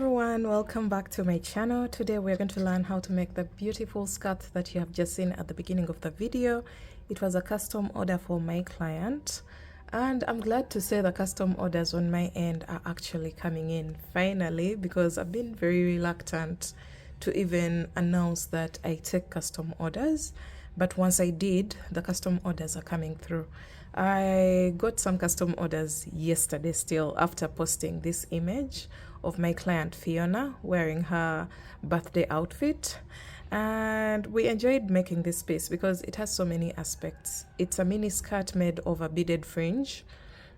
everyone, welcome back to my channel. Today we're going to learn how to make the beautiful skirt that you have just seen at the beginning of the video. It was a custom order for my client, and I'm glad to say the custom orders on my end are actually coming in finally, because I've been very reluctant to even announce that I take custom orders, but once I did, the custom orders are coming through. I got some custom orders yesterday still after posting this image of my client Fiona wearing her birthday outfit, and we enjoyed making this piece because it has so many aspects. It's a mini skirt made of a beaded fringe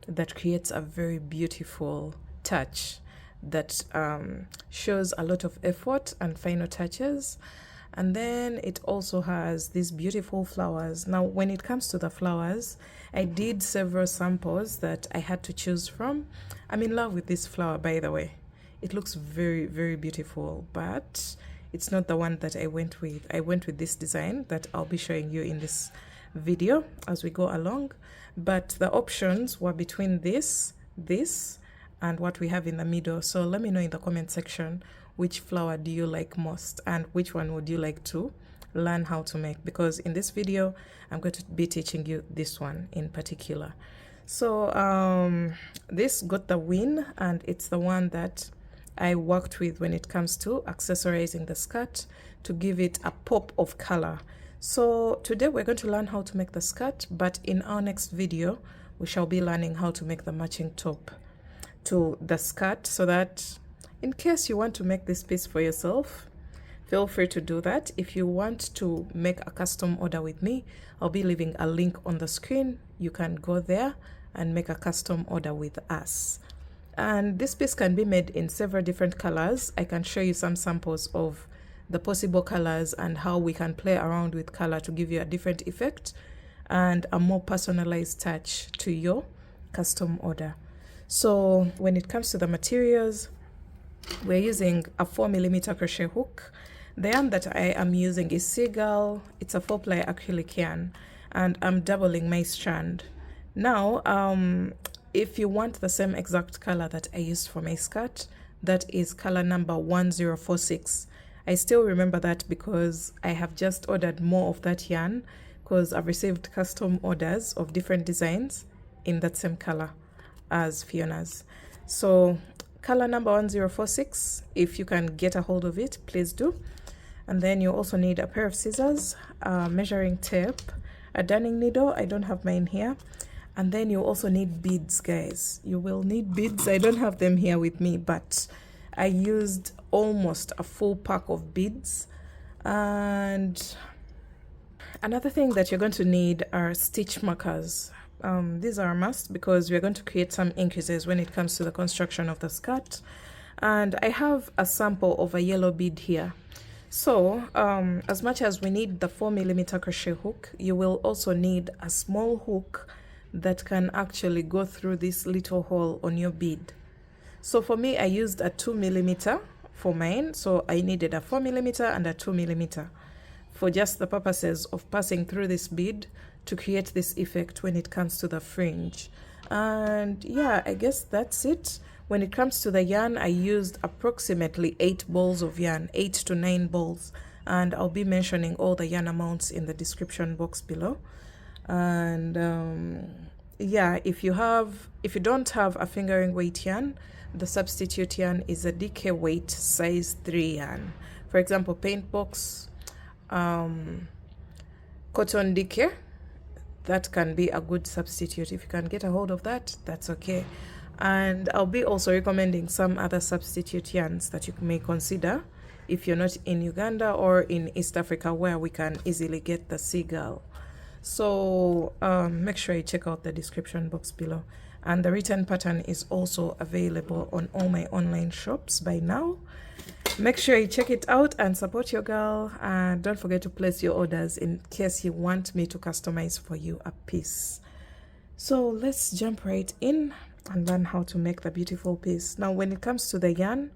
that creates a very beautiful touch that shows a lot of effort and final touches. And then it also has these beautiful flowers. Now, when it comes to the flowers, I did several samples that I had to choose from. I'm in love with this flower, by the way. It looks very, very beautiful, but it's not the one that I went with. I went with this design that I'll be showing you in this video as we go along. But the options were between this, and what we have in the middle. So let me know in the comment section which flower do you like most and which one would you like to learn how to make, because in this video I'm going to be teaching you this one in particular. So this got the win, and it's the one that I worked with when it comes to accessorizing the skirt to give it a pop of color. So today we're going to learn how to make the skirt, but in our next video we shall be learning how to make the matching top to the skirt, so that in case you want to make this piece for yourself, feel free to do that. If you want to make a custom order with me, I'll be leaving a link on the screen. You can go there and make a custom order with us. And this piece can be made in several different colors. I can show you some samples of the possible colors and how we can play around with color to give you a different effect and a more personalized touch to your custom order. So when it comes to the materials, we're using a 4mm crochet hook. The yarn that I am using is Seagull. It's a 4-ply acrylic yarn, and I'm doubling my strand. Now, if you want the same exact color that I used for my skirt, that is color number 1046. I still remember that because I have just ordered more of that yarn, because I've received custom orders of different designs in that same color as Fiona's. So color number 1046, if you can get a hold of it, please do. And then you also need a pair of scissors, measuring tape, a darning needle. I don't have mine here. And then you also need beads, guys. You will need beads. I don't have them here with me, but I used almost a full pack of beads. And another thing that you're going to need are stitch markers. These are a must because we're going to create some increases when it comes to the construction of the skirt. And I have a sample of a yellow bead here. So as much as we need the 4mm crochet hook, you will also need a small hook that can actually go through this little hole on your bead. So for me, I used a 2mm for mine. So I needed a 4mm and a 2mm for just the purposes of passing through this bead to create this effect when it comes to the fringe. And yeah, I guess that's it. When it comes to the yarn, I used approximately 8 balls of yarn, 8 to 9 balls, and I'll be mentioning all the yarn amounts in the description box below. And yeah, if you don't have a fingering weight yarn, the substitute yarn is a DK weight size 3 yarn. For example, paint box, cotton DK, that can be a good substitute. If you can get a hold of that, that's okay. And I'll be also recommending some other substitute yarns that you may consider if you're not in Uganda or in East Africa, where we can easily get the Seagull. So make sure you check out the description box below. And the written pattern is also available on all my online shops by now. Make sure you check it out and support your girl. And don't forget to place your orders in case you want me to customize for you a piece. So let's jump right in and learn how to make the beautiful piece. Now, when it comes to the yarn,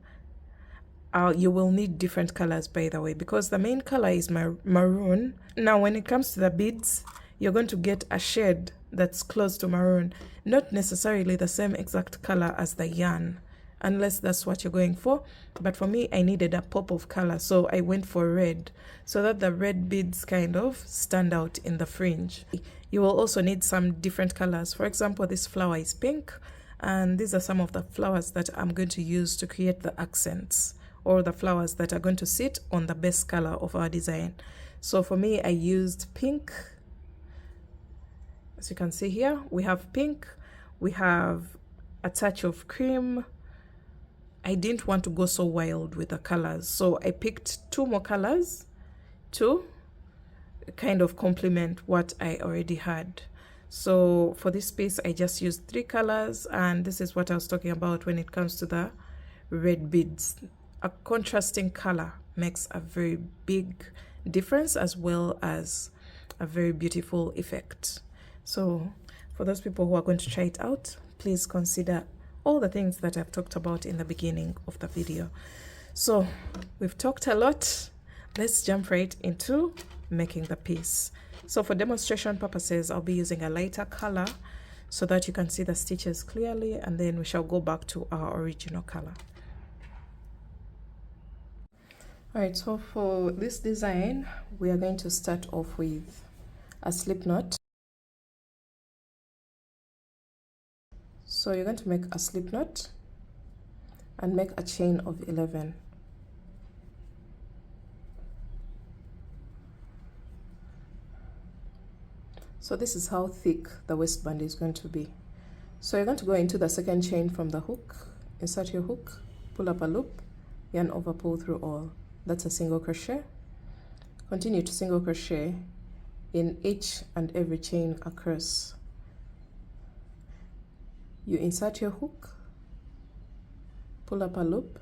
you will need different colors, by the way, because the main color is maroon. Now, when it comes to the beads, you're going to get a shade that's close to maroon, not necessarily the same exact color as the yarn unless that's what you're going for. But for me, I needed a pop of color, so I went for red, so that the red beads kind of stand out in the fringe. You will also need some different colors. For example, this flower is pink, and these are some of the flowers that I'm going to use to create the accents, or the flowers that are going to sit on the base color of our design. So for me, I used pink. As you can see here, we have pink, we have a touch of cream. I didn't want to go so wild with the colors, so I picked 2 more colors to kind of complement what I already had. So for this piece, I just used 3 colors, and this is what I was talking about when it comes to the red beads. A contrasting color makes a very big difference, as well as a very beautiful effect. So for those people who are going to try it out, please consider all the things that I've talked about in the beginning of the video. So we've talked a lot. Let's jump right into making the piece. So for demonstration purposes, I'll be using a lighter color so that you can see the stitches clearly, and then we shall go back to our original color. All right, so for this design, we are going to start off with a slip knot. So you're going to make a slip knot and make a chain of 11. So this is how thick the waistband is going to be. So you're going to go into the second chain from the hook, insert your hook, pull up a loop, yarn over, pull through all. That's a single crochet. Continue to single crochet in each and every chain across. You insert your hook, pull up a loop,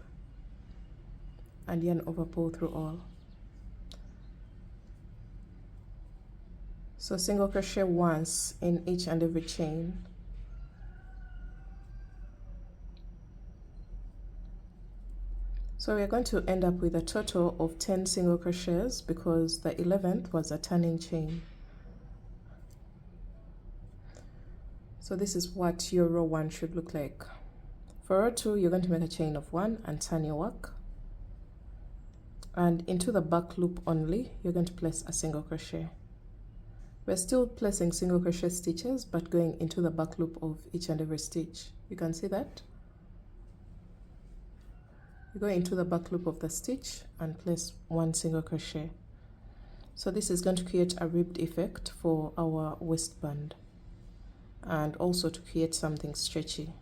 and yarn over, pull through all. So single crochet once in each and every chain. So we're going to end up with a total of 10 single crochets, because the 11th was a turning chain. So this is what your row 1 should look like. For row 2, you're going to make a chain of 1 and turn your work. And into the back loop only, you're going to place a single crochet. We're still placing single crochet stitches, but going into the back loop of each and every stitch. You can see that. You go into the back loop of the stitch and place 1 single crochet. So this is going to create a ribbed effect for our waistband, and also to create something stretchy.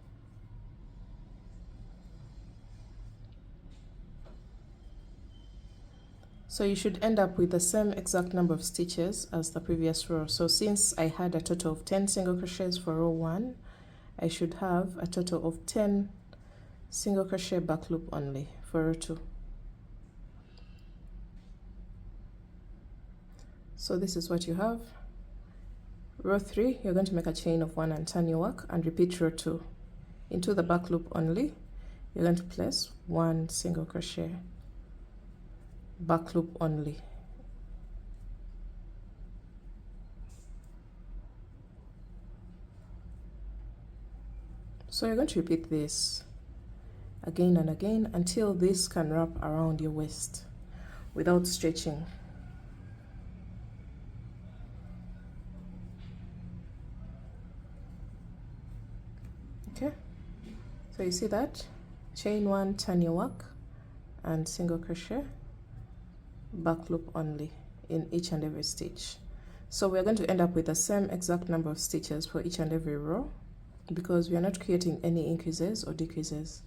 So you should end up with the same exact number of stitches as the previous row. So since I had a total of 10 single crochets for row 1, I should have a total of 10 single crochet back loop only for row 2. So this is what you have. Row 3, you're going to make a chain of 1 and turn your work, and repeat row 2. Into the back loop only, you're going to place 1 single crochet, back loop only. So you're going to repeat this again and again until this can wrap around your waist without stretching. Okay, so you see that? Chain 1, turn your work, and single crochet, back loop only in each and every stitch. So we're going to end up with the same exact number of stitches for each and every row, because we are not creating any increases or decreases.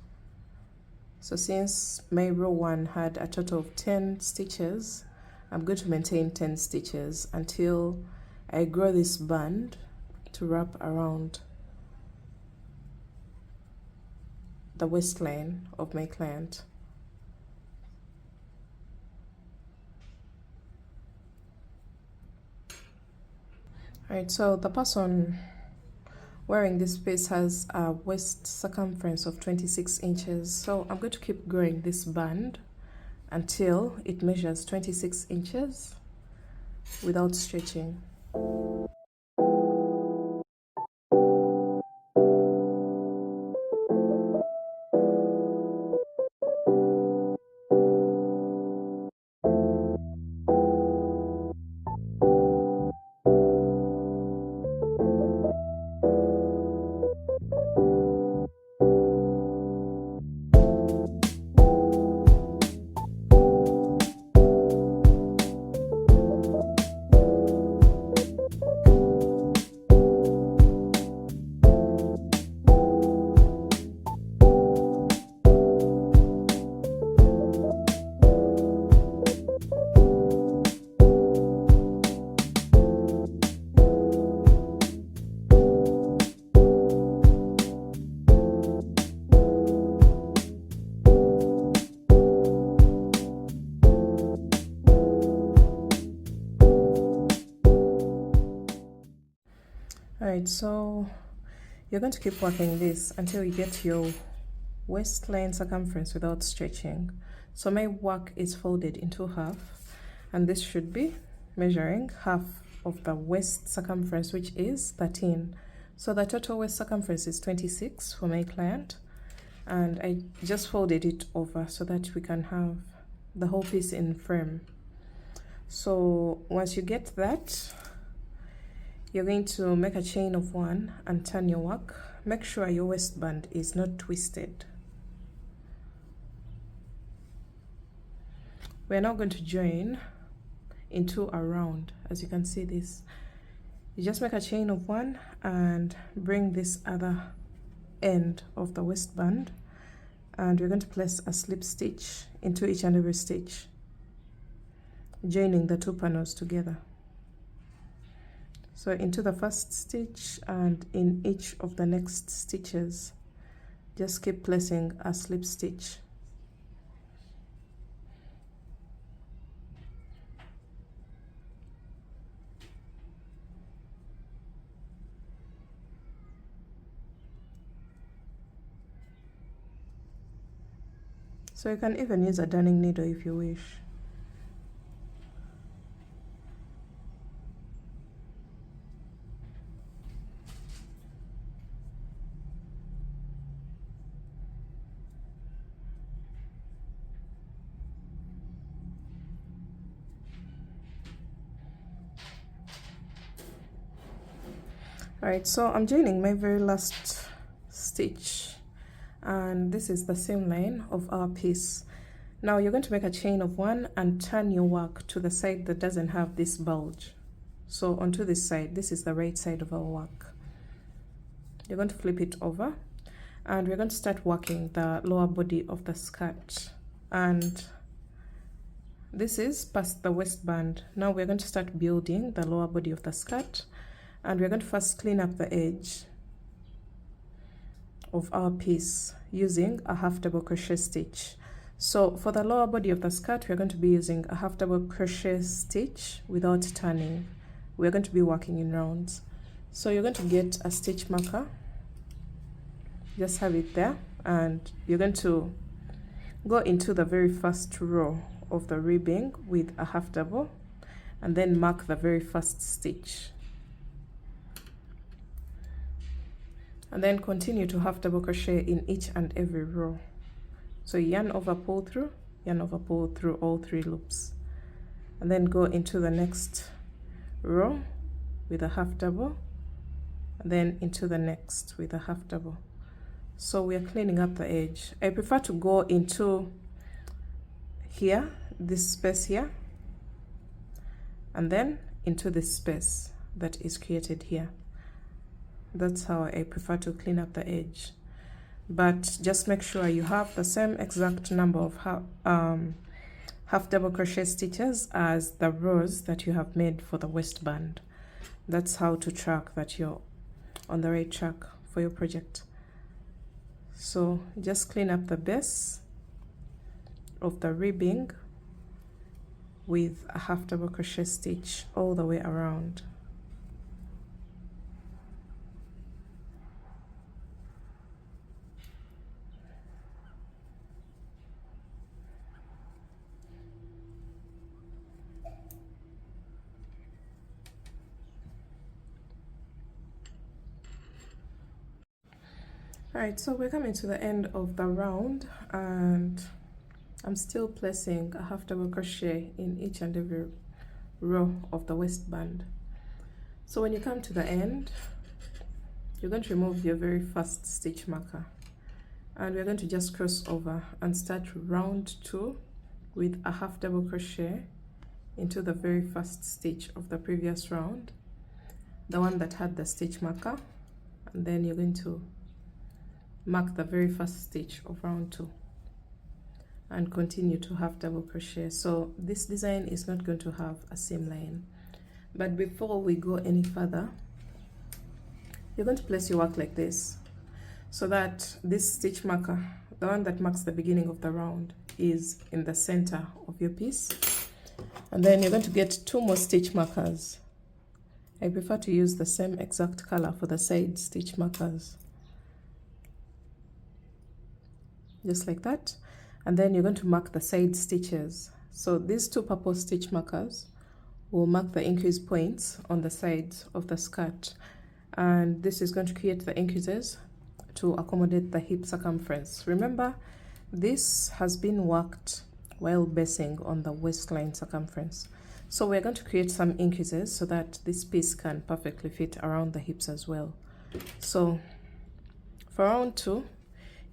So since my row 1 had a total of 10 stitches, I'm going to maintain 10 stitches until I grow this band to wrap around the waistline of my client. Alright, so the person wearing this piece has a waist circumference of 26 inches. So I'm going to keep growing this band until it measures 26 inches without stretching. Right, so you're going to keep working this until you get your waistline circumference without stretching. So my work is folded into half, and this should be measuring half of the waist circumference, which is 13. So the total waist circumference is 26 for my client, and I just folded it over so that we can have the whole piece in frame. So once you get that, you're going to make a chain of 1 and turn your work. Make sure your waistband is not twisted. We're now going to join into a round. As you can see this, you just make a chain of 1 and bring this other end of the waistband, and we're going to place a slip stitch into each and every stitch, joining the 2 panels together. So into the first stitch and in each of the next stitches, just keep placing a slip stitch. So you can even use a darning needle if you wish. Alright, so I'm joining my very last stitch, and this is the seam line of our piece. Now you're going to make a chain of 1 and turn your work to the side that doesn't have this bulge. So onto this side, this is the right side of our work. You're going to flip it over, and we're going to start working the lower body of the skirt, and this is past the waistband. Now we're going to start building the lower body of the skirt, and we're going to first clean up the edge of our piece using a half double crochet stitch. So for the lower body of the skirt, we're going to be using a half double crochet stitch without turning. We're going to be working in rounds. So you're going to get a stitch marker, just have it there, and you're going to go into the very first row of the ribbing with a half double, and then mark the very first stitch, and then continue to half double crochet in each and every row. So yarn over, pull through, yarn over, pull through all 3 loops, and then go into the next row with a half double, and then into the next with a half double. So we are cleaning up the edge. I prefer to go into here, this space here, and then into this space that is created here. That's how I prefer to clean up the edge. But just make sure you have the same exact number of half double crochet stitches as the rows that you have made for the waistband. That's how to track that you're on the right track for your project. So just clean up the base of the ribbing with a half double crochet stitch all the way around. Alright, so we're coming to the end of the round, and I'm still placing a half double crochet in each and every row of the waistband. So when you come to the end, you're going to remove your very first stitch marker, and we're going to just cross over and start round 2 with a half double crochet into the very first stitch of the previous round, the one that had the stitch marker, and then you're going to mark the very first stitch of round 2 and continue to half double crochet. So this design is not going to have a seam line, but before we go any further, you're going to place your work like this, so that this stitch marker, the one that marks the beginning of the round, is in the center of your piece, and then you're going to get 2 more stitch markers I prefer to use the same exact color for the side stitch markers. Just like that. And then you're going to mark the side stitches. So these two purple stitch markers will mark the increase points on the sides of the skirt. And this is going to create the increases to accommodate the hip circumference. Remember, this has been worked while basing on the waistline circumference. So we're going to create some increases so that this piece can perfectly fit around the hips as well. So for round 2,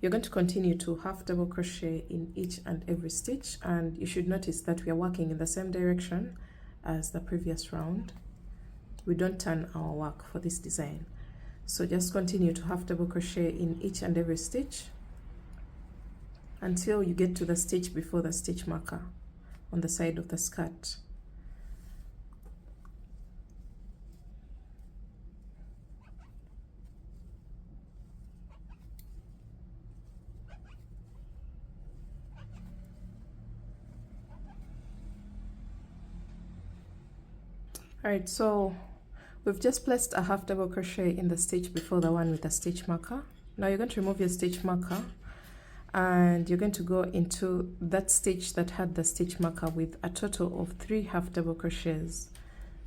you're going to continue to half double crochet in each and every stitch, and you should notice that we are working in the same direction as the previous round. We don't turn our work for this design. So just continue to half double crochet in each and every stitch until you get to the stitch before the stitch marker on the side of the skirt. Alright, so we've just placed a half double crochet in the stitch before the one with the stitch marker. Now you're going to remove your stitch marker and you're going to go into that stitch that had the stitch marker with a total of 3 half double crochets.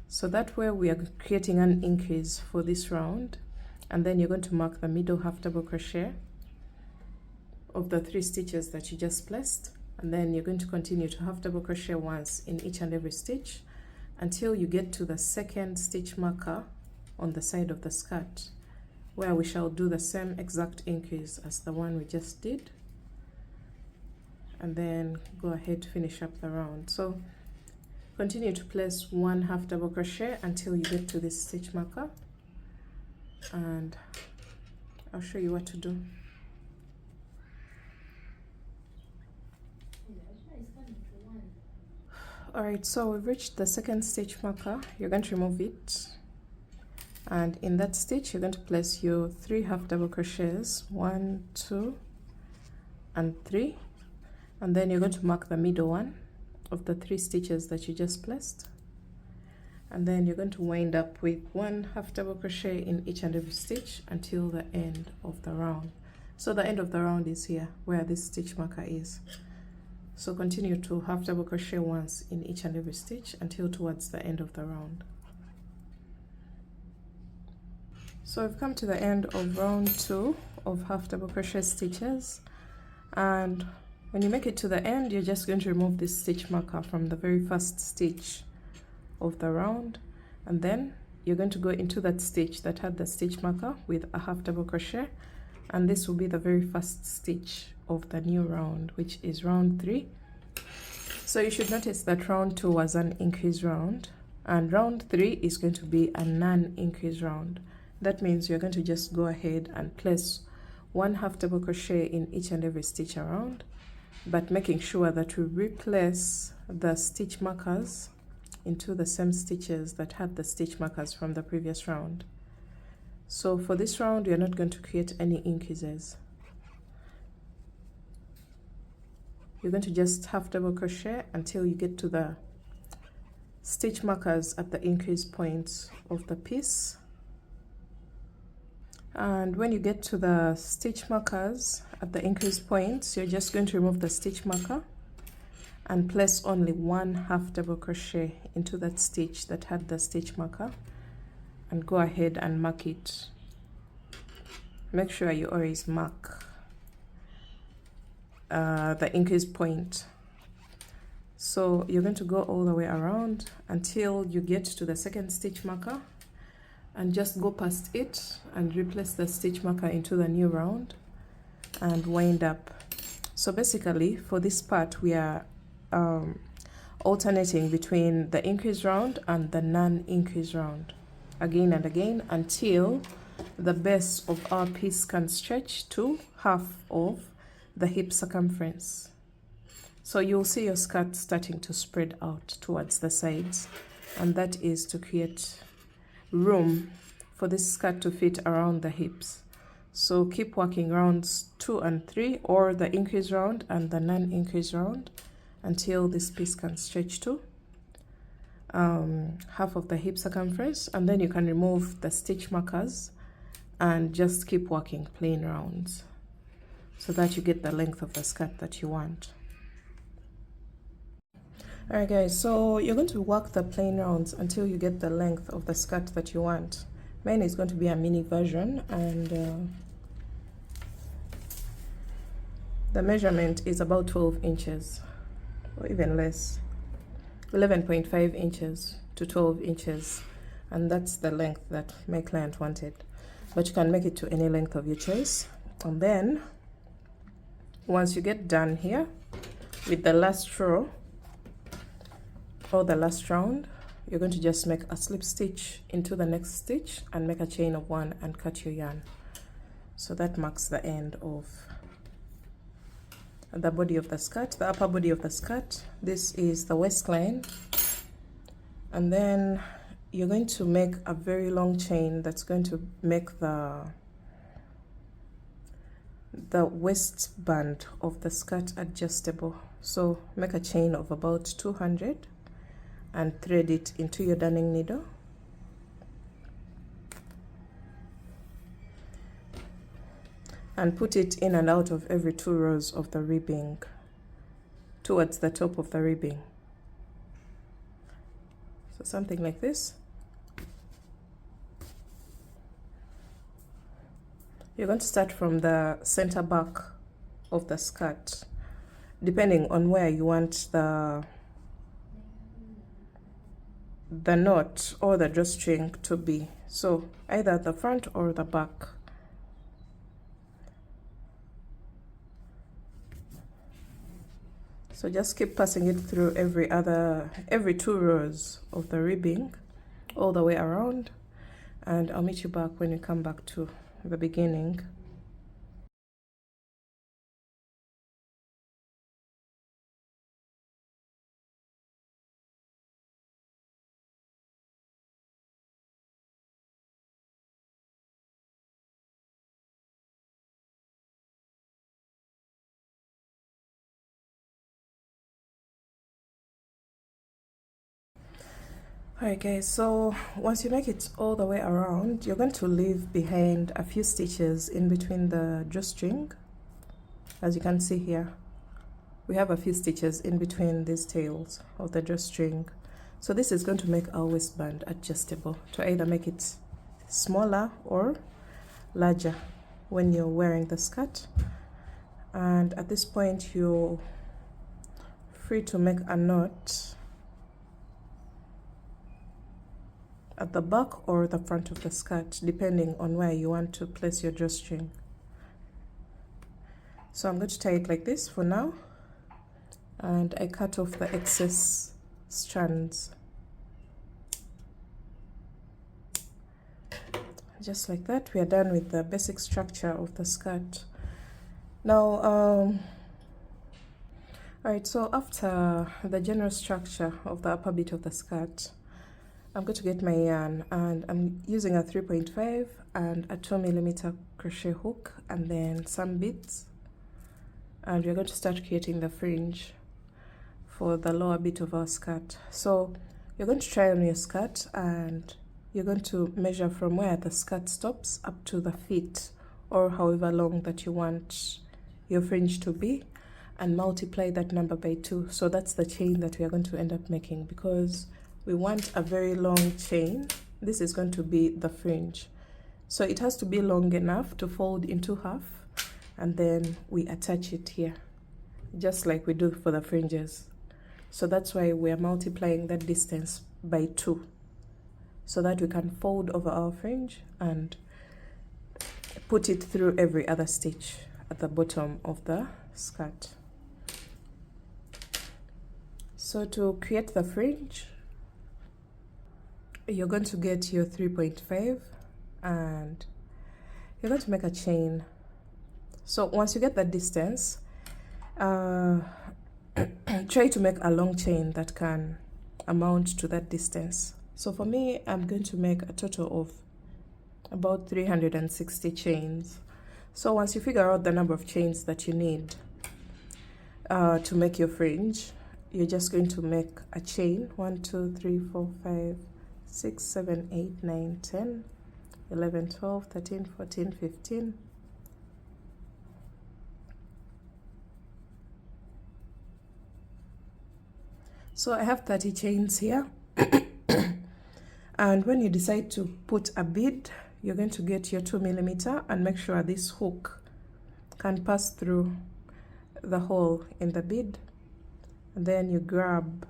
So that way we are creating an increase for this round, and then you're going to mark the middle half double crochet of the 3 stitches that you just placed, and then you're going to continue to half double crochet once in each and every stitch until you get to the second stitch marker on the side of the skirt, where we shall do the same exact increase as the one we just did, and then go ahead to finish up the round. So continue to place 1 half double crochet until you get to this stitch marker, and I'll show you what to do. Alright, so we've reached the second stitch marker. You're going to remove it, and in that stitch you're going to place your 3 half double crochets, 1, 2 and 3, and then you're going to mark the middle one of the 3 stitches that you just placed, and then you're going to wind up with 1 half double crochet in each and every stitch until the end of the round. So the end of the round is here where this stitch marker is. So continue to half double crochet once in each and every stitch until towards the end of the round. So we've come to the end of round 2 of half double crochet stitches, and when you make it to the end, you're just going to remove this stitch marker from the very first stitch of the round, and then you're going to go into that stitch that had the stitch marker with a half double crochet, and this will be the very first stitch of the new round, which is round 3. So you should notice that round 2 was an increase round, and round 3 is going to be a non-increase round. That means you're going to just go ahead and place 1 half double crochet in each and every stitch around, but making sure that we replace the stitch markers into the same stitches that had the stitch markers from the previous round. So for this round, we are not going to create any increases. You're going to just half double crochet until you get to the stitch markers at the increase points of the piece. And when you get to the stitch markers at the increase points, you're just going to remove the stitch marker and place only 1 half double crochet into that stitch that had the stitch marker, and go ahead and mark it. Make sure you always mark the increase point. So you're going to go all the way around until you get to the second stitch marker, and just go past it and replace the stitch marker into the new round and wind up. So basically for this part we are alternating between the increase round and the non-increase round again and again until the base of our piece can stretch to half of the hip circumference. So you'll see your skirt starting to spread out towards the sides, and that is to create room for this skirt to fit around the hips. So keep working rounds 2 and 3, or the increase round and the non-increase round, until this piece can stretch to half of the hip circumference, and then you can remove the stitch markers and just keep working plain rounds so that you get the length of the skirt that you want. Alright guys, so you're going to work the plain rounds until you get the length of the skirt that you want. Mine is going to be a mini version, and the measurement is about 12 inches or even less, 11.5 inches to 12 inches, and that's the length that my client wanted, but you can make it to any length of your choice. And then once you get done here with the last row or the last round, you're going to just make a slip stitch into the next stitch and make a chain of 1 and cut your yarn. So that marks the end of the body of the skirt, the upper body of the skirt. This is the waistline, and then you're going to make a very long chain that's going to make the waistband of the skirt adjustable. So make a chain of about 200 and thread it into your darning needle. And put it in and out of every 2 rows of the ribbing towards the top of the ribbing. So something like this. You're going to start from the center back of the skirt, depending on where you want the knot or the drawstring to be. So either the front or the back. So just keep passing it through every 2 rows of the ribbing all the way around, and I'll meet you back when we come back to the beginning. Alright guys, so once you make it all the way around, you're going to leave behind a few stitches in between the drawstring. As you can see here, we have a few stitches in between these tails of the drawstring. So this is going to make our waistband adjustable to either make it smaller or larger when you're wearing the skirt. And at this point, you're free to make a knot at the back or the front of the skirt, depending on where you want to place your drawstring. So I'm going to tie it like this for now, and I cut off the excess strands just like that. We are done with the basic structure of the skirt. Now alright, so after the general structure of the upper bit of the skirt, I'm going to get my yarn, and I'm using a 3.5 and a 2mm crochet hook and then some beads, and we're going to start creating the fringe for the lower bit of our skirt. So you're going to try on your skirt, and you're going to measure from where the skirt stops up to the feet, or however long that you want your fringe to be, and multiply that number by 2. So that's the chain that we are going to end up making, because we want a very long chain. This is going to be the fringe, so it has to be long enough to fold into half, and then we attach it here just like we do for the fringes. So that's why we are multiplying that distance by 2, so that we can fold over our fringe and put it through every other stitch at the bottom of the skirt. So to create the fringe, you're going to get your 3.5 and you're going to make a chain. So once you get that distance, try to make a long chain that can amount to that distance. So for me, I'm going to make a total of about 360 chains. So once you figure out the number of chains that you need to make your fringe, you're just going to make a chain 1 2 3 4 5 6 7 8 9 10 11 12 13 14 15. So I have 30 chains here. And when you decide to put a bead, you're going to get your 2mm and make sure this hook can pass through the hole in the bead. And then you grab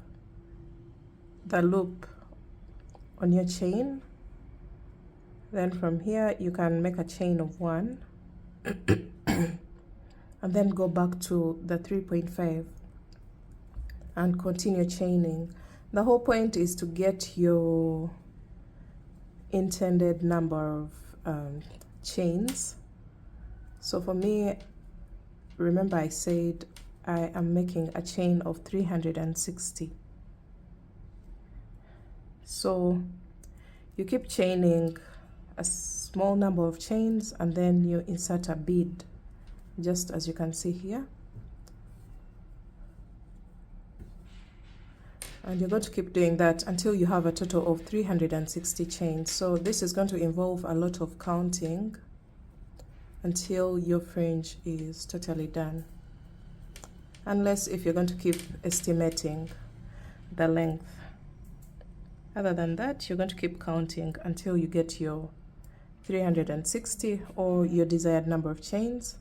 the loop on your chain. Then from here you can make a chain of 1 and then go back to the 3.5 and continue chaining. The whole point is to get your intended number of chains. So for me, remember I said I am making a chain of 360. So you keep chaining a small number of chains and then you insert a bead, just as you can see here. And you're going to keep doing that until you have a total of 360 chains. So this is going to involve a lot of counting until your fringe is totally done. Unless if you're going to keep estimating the length. Other than that, you're going to keep counting until you get your 360 or your desired number of chains.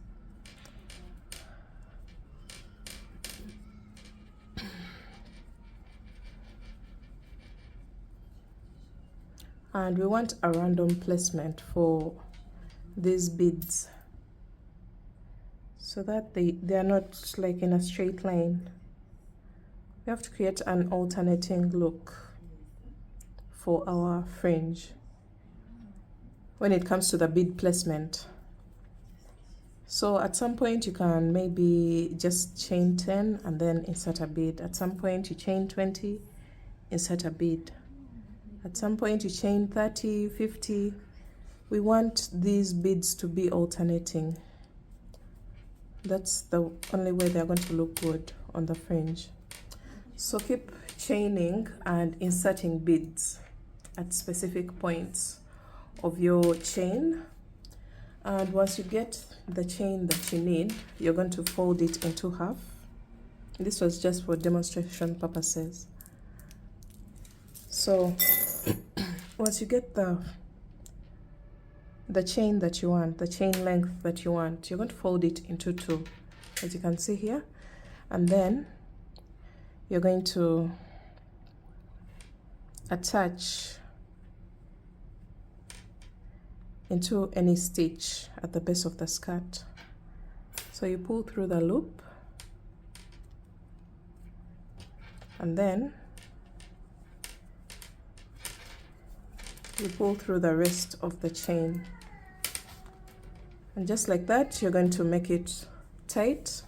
And we want a random placement for these beads so that they are not like in a straight line. We have to create an alternating look for our fringe when it comes to the bead placement. So at some point you can maybe just chain 10 and then insert a bead. At some point you chain 20, insert a bead. At some point you chain 30, 50. We want these beads to be alternating. That's the only way they're going to look good on the fringe. So keep chaining and inserting beads at specific points of your chain. And once you get the chain that you need, you're going to fold it into half. This was just for demonstration purposes. So once you get the chain that you want, the chain length that you want, you're going to fold it into 2, as you can see here. And then you're going to attach into any stitch at the base of the skirt. So you pull through the loop and then you pull through the rest of the chain, and just like that you're going to make it tight,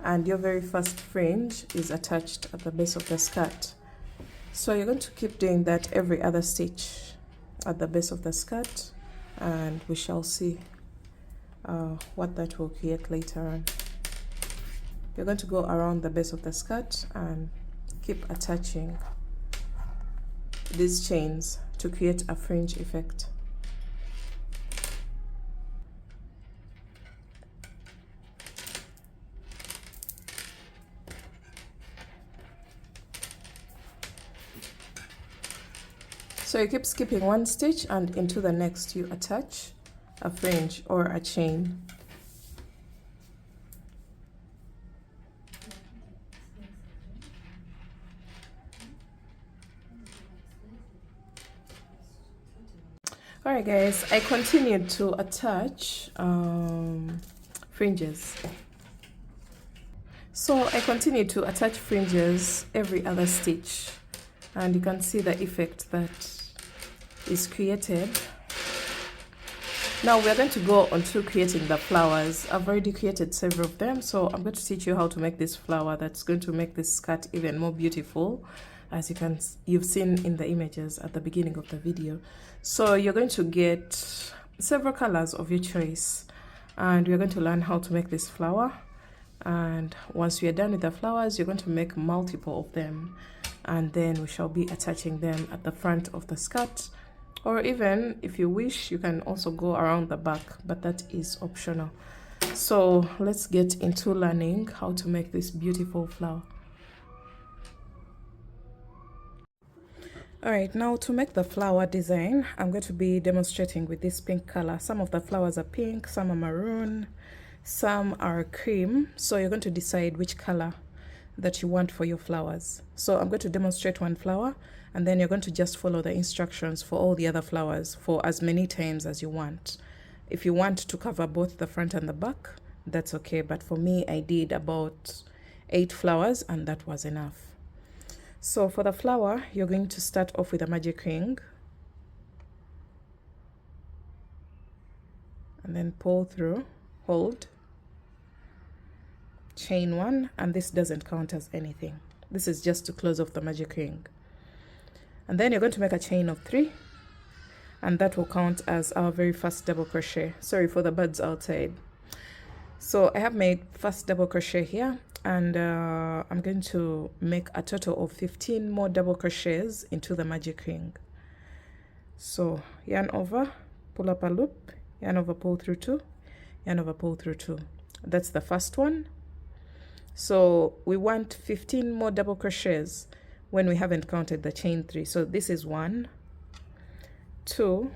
and your very first fringe is attached at the base of the skirt. So you're going to keep doing that every other stitch at the base of the skirt, and we shall see what that will create later on. You're going to go around the base of the skirt and keep attaching these chains to create a fringe effect. So you keep skipping one stitch and into the next you attach a fringe or a chain. Alright guys, I continued to attach fringes. So I continued to attach fringes every other stitch, and you can see the effect that is created. Now we're going to go on to creating the flowers. I've already created several of them, so I'm going to teach you how to make this flower that's going to make this skirt even more beautiful, as you've seen in the images at the beginning of the video. So you're going to get several colors of your choice, and we're going to learn how to make this flower. And once we are done with the flowers, you're going to make multiple of them, and then we shall be attaching them at the front of the skirt, or even if you wish you can also go around the back, but that is optional. So let's get into learning how to make this beautiful flower. All right, now to make the flower design, I'm going to be demonstrating with this pink color. Some of the flowers are pink, some are maroon, some are cream. So you're going to decide which color that you want for your flowers. So I'm going to demonstrate one flower, and then you're going to just follow the instructions for all the other flowers for as many times as you want. If you want to cover both the front and the back, that's okay. But for me, I did about 8 flowers and that was enough. So for the flower, you're going to start off with a magic ring and then pull through, hold, chain 1, and this doesn't count as anything. This is just to close off the magic ring. And then you're going to make a chain of 3, and that will count as our very first double crochet. Sorry for the birds outside. So I have made first double crochet here, and I'm going to make a total of 15 more double crochets into the magic ring. So yarn over, pull up a loop, yarn over, pull through 2, yarn over, pull through 2. That's the first one. So we want 15 more double crochets when we haven't counted the chain 3. So this is 1, 2,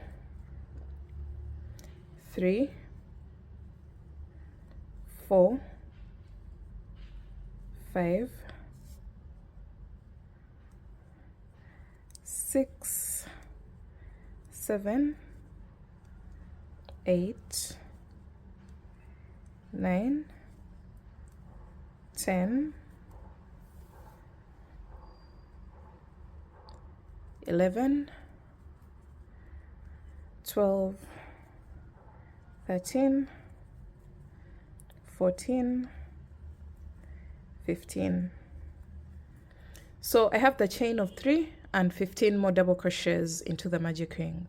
3, 4, 5, 6, 7, 8, 9, 10, 11, 12, 13, 14, 15. So I have the chain of 3 and 15 more double crochets into the magic ring.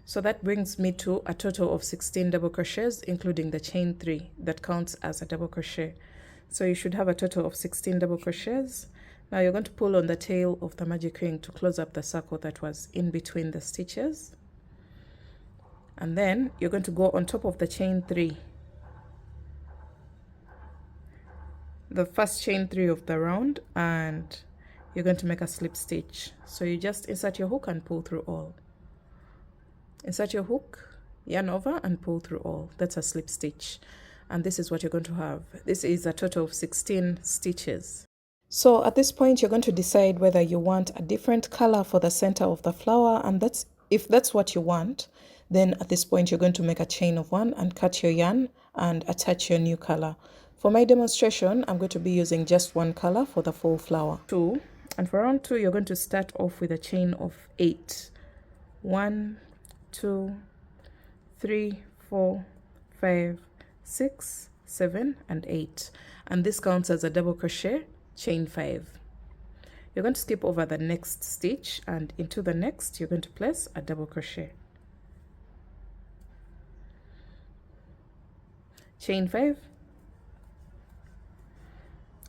So that brings me to a total of 16 double crochets, including the chain 3 that counts as a double crochet. So you should have a total of 16 double crochets. Now you're going to pull on the tail of the magic ring to close up the circle that was in between the stitches. And then you're going to go on top of the chain 3, the first chain 3 of the round, and you're going to make a slip stitch. So you just insert your hook and pull through all. Insert your hook, yarn over, and pull through all. That's a slip stitch. And this is what you're going to have. This is a total of 16 stitches. So at this point, you're going to decide whether you want a different color for the center of the flower, and if that's what you want, then at this point, you're going to make a chain of 1 and cut your yarn and attach your new color. For my demonstration, I'm going to be using just 1 color for the full flower. 2, and for round 2, you're going to start off with a chain of 8. 1, 2, 3, 4, 5, 6, 7, and 8. And this counts as a double crochet, chain 5. You're going to skip over the next stitch, and into the next, you're going to place a double crochet. Chain 5.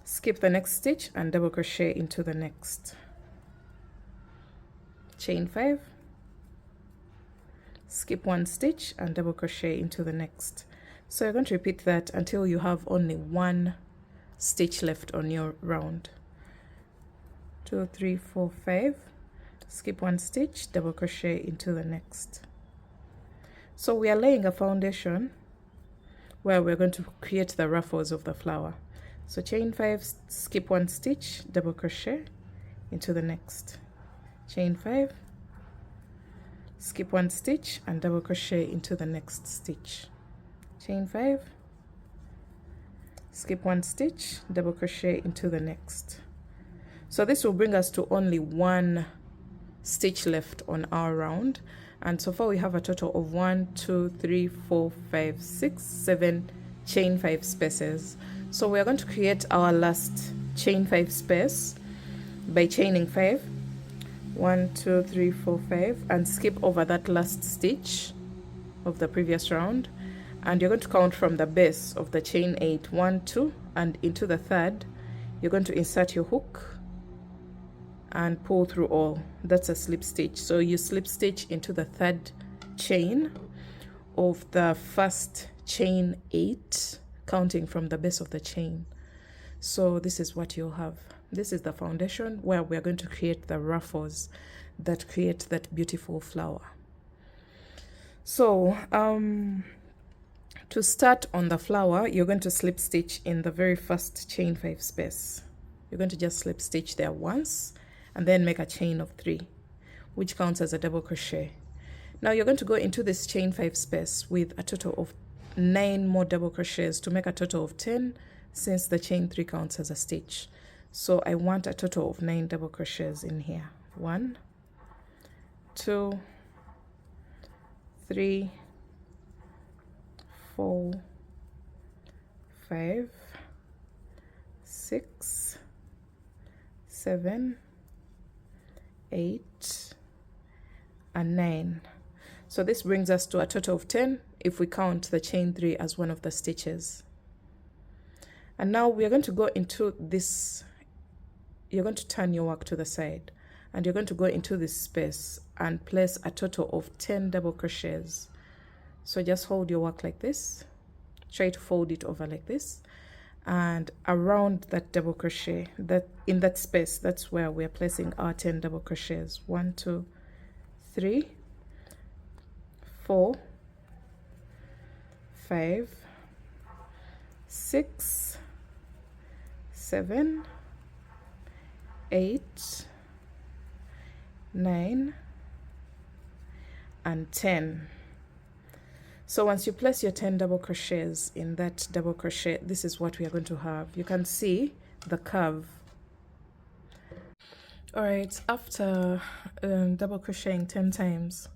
Skip the next stitch and double crochet into the next. Chain 5. Skip 1 stitch and double crochet into the next. So you're going to repeat that until you have only 1 stitch left on your round. 2, 3, 4, 5. Skip 1 stitch, double crochet into the next. So we are laying a foundation where we're going to create the ruffles of the flower. So chain 5, skip 1 stitch, double crochet into the next. Chain 5, skip 1 stitch and double crochet into the next stitch. Chain 5, skip 1 stitch, double crochet into the next. So this will bring us to only 1 stitch left on our round, and so far we have a total of 1, 2, 3, 4, 5, 6, 7 chain 5 spaces. So we are going to create our last chain 5 space by chaining 5. 1, 2, 3, 4, 5, and skip over that last stitch of the previous round, and you're going to count from the base of the chain 8. 1, 2, and into the third, you're going to insert your hook and pull through all. That's a slip stitch. So you slip stitch into the third chain of the first chain 8, counting from the base of the chain. So this is what you'll have. This is the foundation where we're going to create the ruffles that create that beautiful flower. So to start on the flower, you're going to slip stitch in the very first chain 5 space. You're going to just slip stitch there once and then make a chain of 3, which counts as a double crochet. Now you're going to go into this chain 5 space with a total of 9 more double crochets to make a total of 10, since the chain 3 counts as a stitch. So I want a total of 9 double crochets in here. 1, 2, 3, 4, 5, 6, 7, 8, and 9. So this brings us to a total of 10 if we count the chain 3 as one of the stitches. And now we are going to go into this. You're going to turn your work to the side and you're going to go into this space and place a total of 10 double crochets. So just hold your work like this, try to fold it over like this, and around that double crochet, that in that space, that's where we're placing our 10 double crochets. 1, 2, 3, 4, 5, 6, 7, 8, 9, and 10. So once you place your 10 double crochets in that double crochet, this is what we are going to have. You can see the curve. All right, after double crocheting 10 times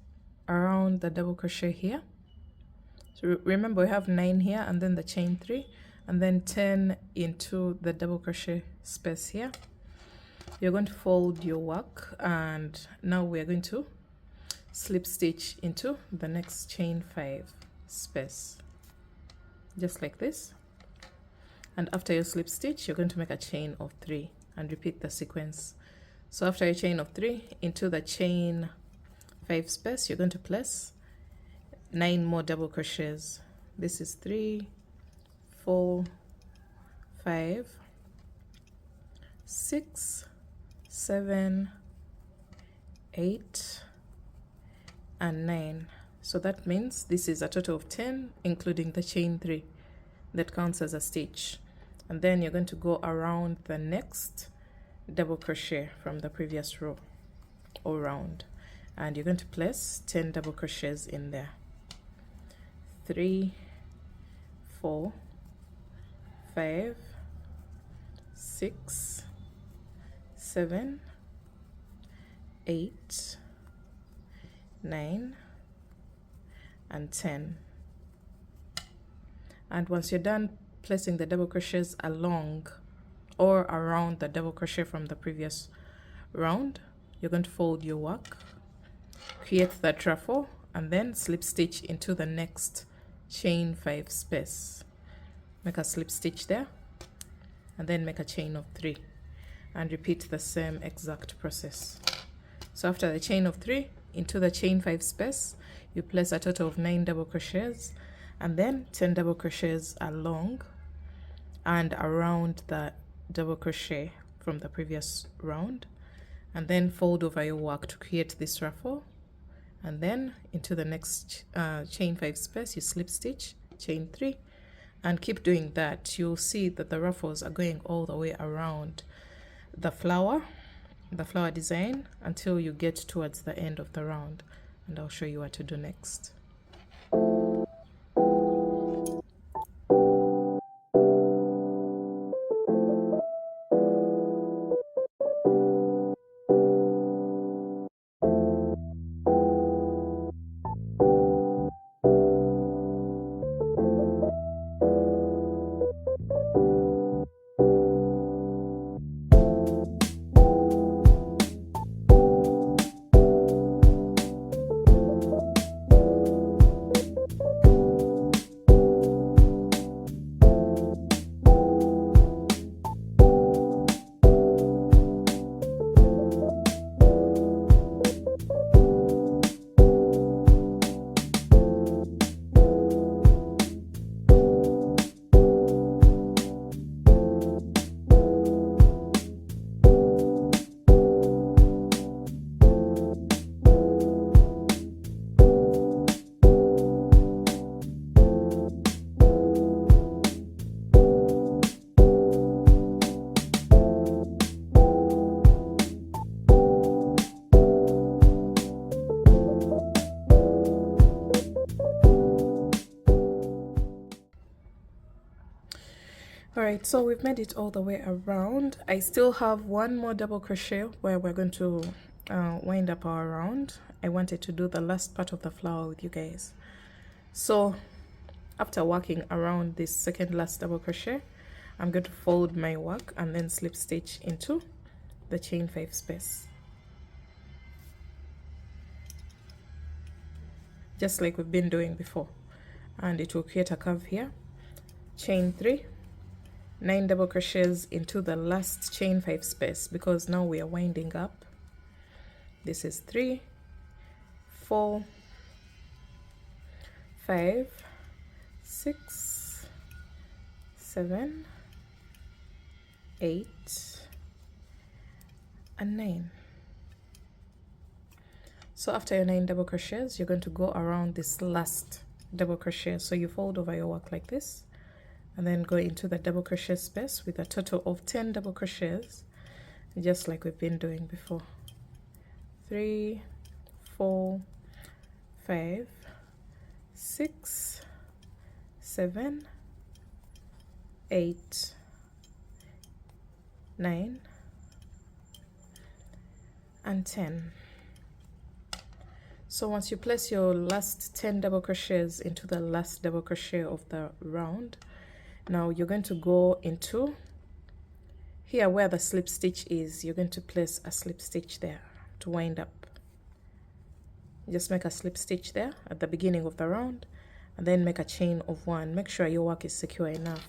around the double crochet here, so remember we have 9 here and then the chain 3 and then 10 into the double crochet space here. You're going to fold your work, and now we're going to slip stitch into the next chain 5 space, just like this. And after your slip stitch, you're going to make a chain of 3 and repeat the sequence. So after your chain of 3 into the chain 5 space, you're going to place 9 more double crochets. This is 3, 4, 5, 6, 7, 8, and 9. So that means this is a total of 10, including the chain 3 that counts as a stitch. And then you're going to go around the next double crochet from the previous row or round, and you're going to place 10 double crochets in there. 3, 4, 5, 6, 7, 8, 9, and 10. And once you're done placing the double crochets along or around the double crochet from the previous round, you're going to fold your work, create that ruffle, and then slip stitch into the next chain 5 space. Make a slip stitch there and then make a chain of 3 and repeat the same exact process. So after the chain of 3 into the chain 5 space, you place a total of 9 double crochets and then 10 double crochets along and around the double crochet from the previous round, and then fold over your work to create this ruffle, and then into the next chain 5 space you slip stitch, chain 3, and keep doing that. You'll see that the ruffles are going all the way around the flower design until you get towards the end of the round, and I'll show you what to do next. Alright, so we've made it all the way around. I still have one more double crochet where we're going to wind up our round. I wanted to do the last part of the flower with you guys. So after working around this second last double crochet, I'm going to fold my work and then slip stitch into the chain 5 space, just like we've been doing before, and it will create a curve here. Chain 3, 9 double crochets into the last chain 5 space, because now we are winding up. This is 3, 4, 5, 6, 7, 8, and 9. So after your 9 double crochets, you're going to go around this last double crochet. So you fold over your work like this, and then go into the double crochet space with a total of 10 double crochets, just like we've been doing before. 3, 4, 5, 6, 7, 8, 9, and 10. So once you place your last 10 double crochets into the last double crochet of the round, now you're going to go into here where the slip stitch is. You're going to place a slip stitch there to wind up. Just make a slip stitch there at the beginning of the round, and then make a chain of 1. Make sure your work is secure enough,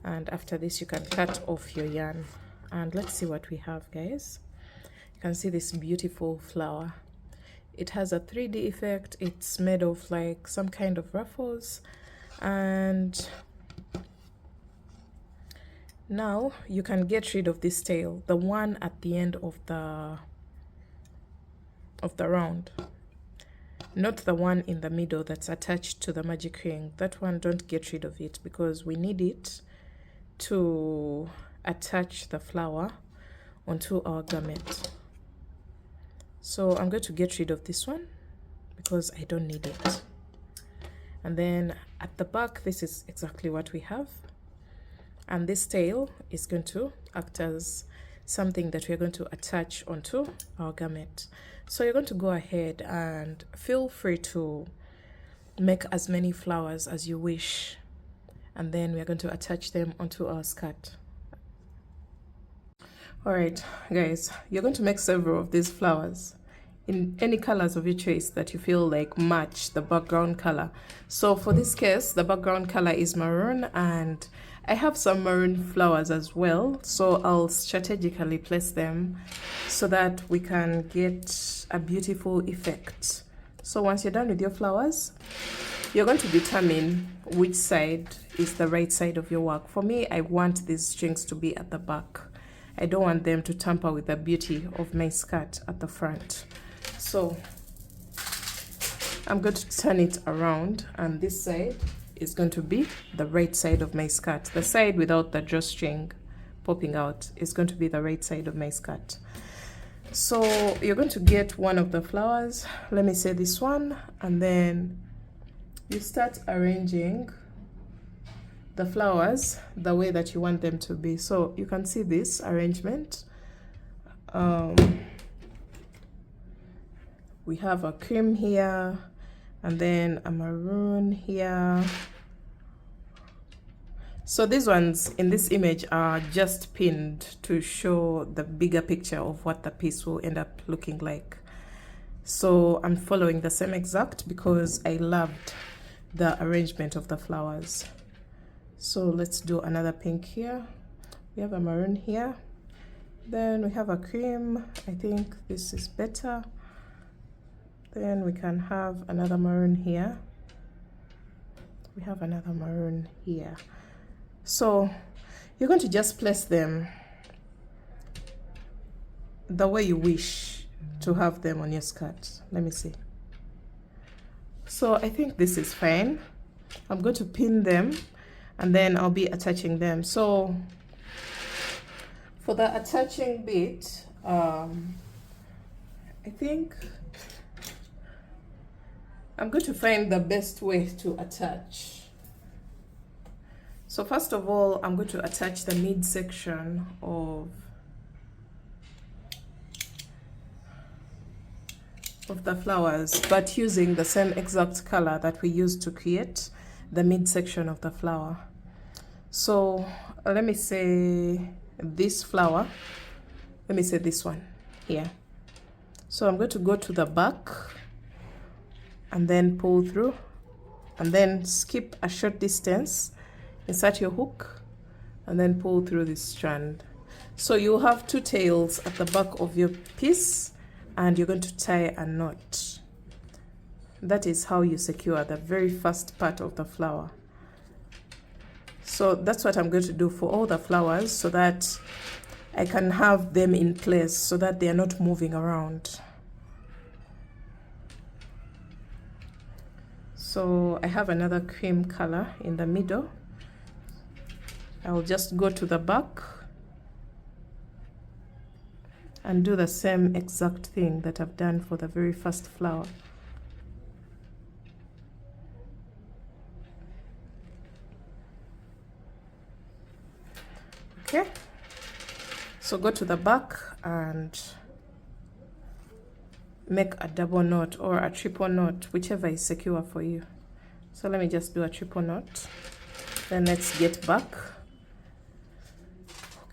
and after this you can cut off your yarn. And let's see what we have, guys. You can see this beautiful flower. It has a 3D effect. It's made of like some kind of ruffles, and now you can get rid of this tail, the one at the end of the round, not the one in the middle that's attached to the magic ring. That one, don't get rid of it, because we need it to attach the flower onto our garment. So I'm going to get rid of this one because I don't need it. And then at the back, this is exactly what we have. And this tail is going to act as something that we're going to attach onto our garment. So you're going to go ahead and feel free to make as many flowers as you wish. And then we're going to attach them onto our skirt. Alright guys, you're going to make several of these flowers in any colors of your choice that you feel like match the background color. So for this case, the background color is maroon, and I have some maroon flowers as well, so I'll strategically place them so that we can get a beautiful effect. So once you're done with your flowers, you're going to determine which side is the right side of your work. For me, I want these strings to be at the back. I don't want them to tamper with the beauty of my skirt at the front. So I'm going to turn it around, and this side is going to be the right side of my skirt. The side without the drawstring popping out is going to be the right side of my skirt. So you're going to get one of the flowers, let me say this one, and then you start arranging the flowers the way that you want them to be. So you can see this arrangement. We have a cream here, and then a maroon here. So these ones in this image are just pinned to show the bigger picture of what the piece will end up looking like. So I'm following the same exact because I loved the arrangement of the flowers. So let's do another pink here. We have a maroon here. Then we have a cream. I think this is better. Then we can have another maroon here. We have another maroon here. So you're going to just place them the way you wish to have them on your skirt. Let me see. So I think this is fine. I'm going to pin them, and then I'll be attaching them. So for the attaching bit, I think I'm going to find the best way to attach. So first of all, I'm going to attach the midsection of the flowers, but using the same exact color that we used to create the midsection of the flower. So let me say this flower, let me say this one here. So I'm going to go to the back and then pull through, and then skip a short distance, insert your hook, and then pull through this strand. So you have two tails at the back of your piece, and you're going to tie a knot. That is how you secure the very first part of the flower. So that's what I'm going to do for all the flowers, so that I can have them in place so that they are not moving around. So I have another cream color in the middle. I'll just go to the back and do the same exact thing that I've done for the very first flower. Okay, so go to the back and make a double knot or a triple knot, whichever is secure for you. So let me just do a triple knot, then let's get back.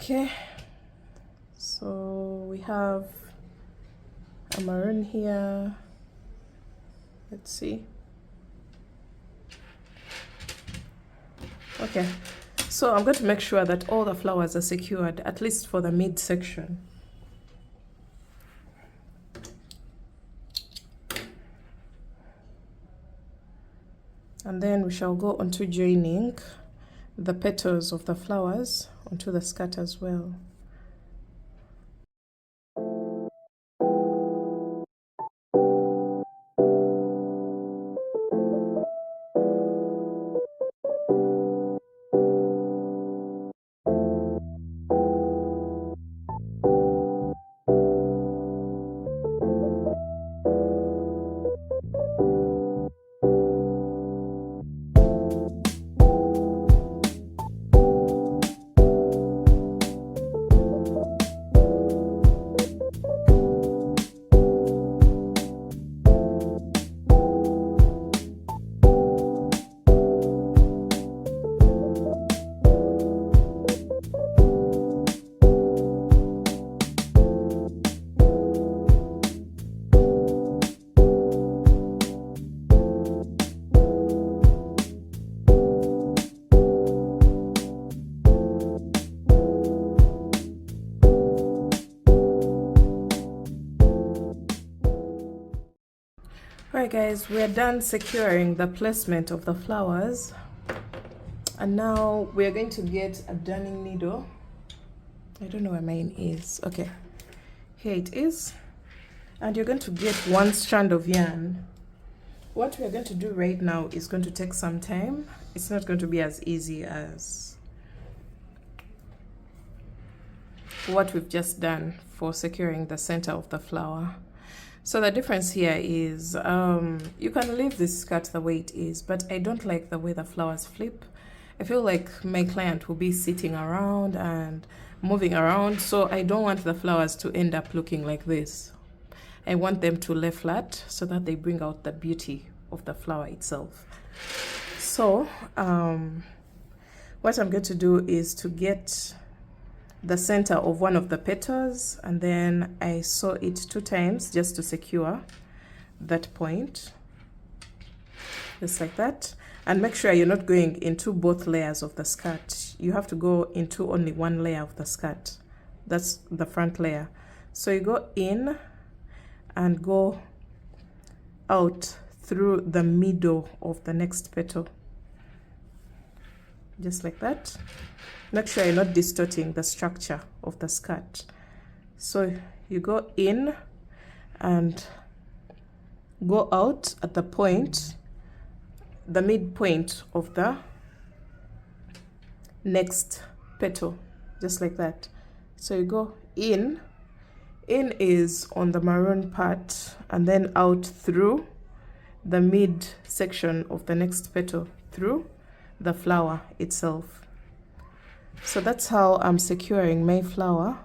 Okay, so we have a maroon here. Let's see. Okay, so I'm going to make sure that all the flowers are secured, at least for the midsection. And then we shall go on to joining the petals of the flowers onto the skirt as well. Alright guys, we're done securing the placement of the flowers, and now we're going to get a darning needle. I don't know where mine is. Okay, here it is. And you're going to get one strand of yarn. What we're going to do right now is going to take some time. It's not going to be as easy as what we've just done for securing the center of the flower. So the difference here is you can leave this skirt the way it is, but I don't like the way the flowers flip. I feel like my client will be sitting around and moving around, so I don't want the flowers to end up looking like this. I want them to lay flat so that they bring out the beauty of the flower itself. So what I'm going to do is to get the center of one of the petals, and then I sew it 2 times just to secure that point, just like that. And make sure you're not going into both layers of the skirt. You have to go into only one layer of the skirt. That's the front layer. So you go in and go out through the middle of the next petal, just like that. Make sure you're not distorting the structure of the skirt. So you go in and go out at the point, the midpoint of the next petal, just like that. So you go in is on the maroon part, and then out through the mid section of the next petal, through the flower itself. So that's how I'm securing my flower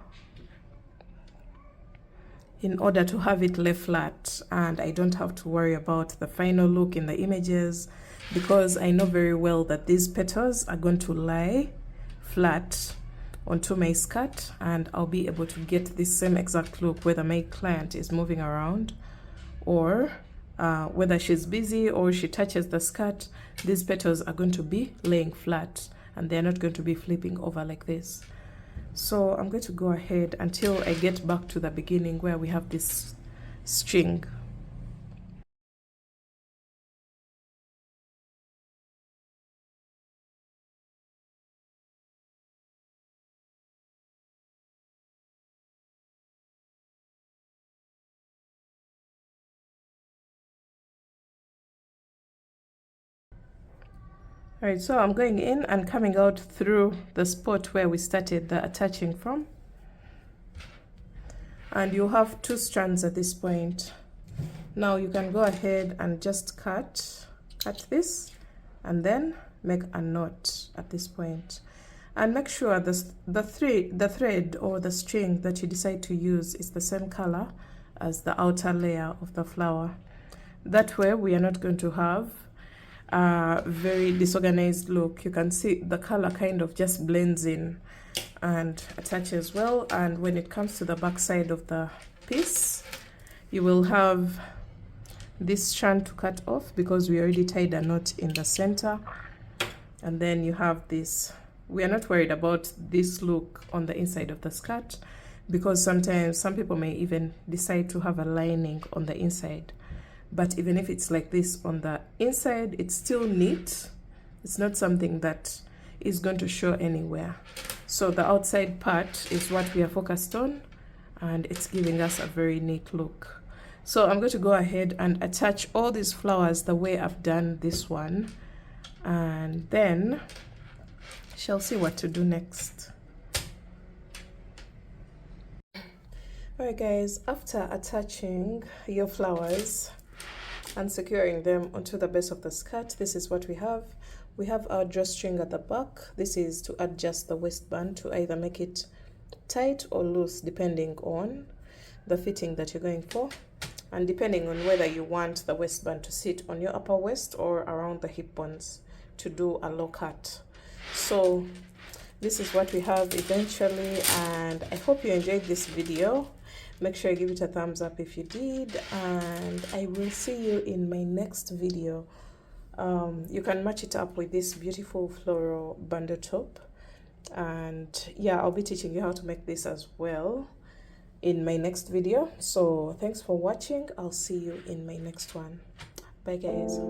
in order to have it lay flat, and I don't have to worry about the final look in the images, because I know very well that these petals are going to lie flat onto my skirt, and I'll be able to get this same exact look whether my client is moving around or whether she's busy or she touches the skirt. These petals are going to be laying flat and they're not going to be flipping over like this. So I'm going to go ahead until I get back to the beginning where we have this string. All right, so I'm going in and coming out through the spot where we started the attaching from. And you have 2 strands at this point. Now you can go ahead and just cut this and then make a knot at this point. And make sure the thread or the string that you decide to use is the same color as the outer layer of the flower. That way we are not going to have a very disorganized look. You can see the color kind of just blends in and attaches well. And when it comes to the back side of the piece, you will have this strand to cut off because we already tied a knot in the center. And then you have this. We are not worried about this look on the inside of the skirt, because sometimes some people may even decide to have a lining on the inside. But even if it's like this on the inside, it's still neat. It's not something that is going to show anywhere. So the outside part is what we are focused on, and it's giving us a very neat look. So I'm going to go ahead and attach all these flowers the way I've done this one, and then shall see what to do next. Alright guys, after attaching your flowers and securing them onto the base of the skirt, this is what we have. We have our drawstring at the back. This is to adjust the waistband to either make it tight or loose depending on the fitting that you're going for, and depending on whether you want the waistband to sit on your upper waist or around the hip bones to do a low cut. So this is what we have eventually, and I hope you enjoyed this video. Make sure you give it a thumbs up if you did, and I will see you in my next video. You can match it up with this beautiful floral bandeau top, and yeah, I'll be teaching you how to make this as well in my next video. So thanks for watching. I'll see you in my next one. Bye guys.